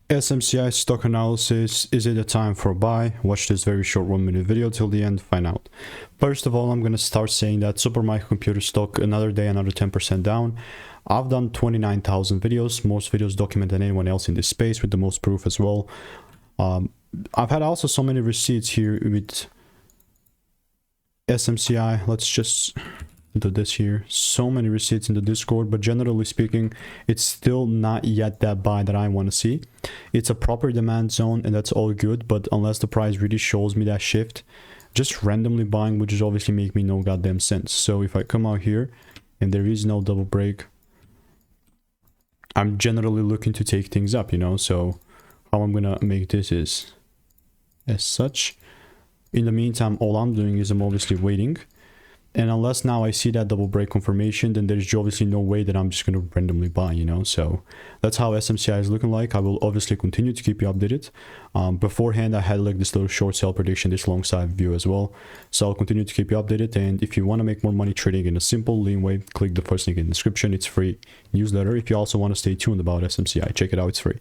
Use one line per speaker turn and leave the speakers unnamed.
SMCI stock analysis. Is it a time for a buy? Watch this very short 1-minute video till the end, find out. First of all, I'm going to start saying that supermicrocomputer stock, another day, another 10% down. I've done 29,000 videos, most videos document than anyone else in this space, with the most proof as well. I've had also so many receipts here with SMCI. Let's just do this here. So many receipts in the Discord, but generally speaking, it's still not yet that buy that I want to see. It's a proper demand zone and that's all good, but unless the price really shows me that shift, just randomly buying would just obviously make me no goddamn sense. So if I come out here and there is no double break, I'm generally looking to take things up, you know. So how I'm gonna make this is as such. In the meantime, all I'm doing is I'm obviously waiting, and unless now I see that double break confirmation, then there's obviously no way that I'm just going to randomly buy, you know. So that's how SMCI is looking like. I will obviously continue to keep you updated. Beforehand, I had like this little short sale prediction, this long side view as well. So I'll continue to keep you updated. And if you want to make more money trading in a simple, lean way, click the first link in the description. It's free newsletter. If you also want to stay tuned about SMCI, check it out. It's free.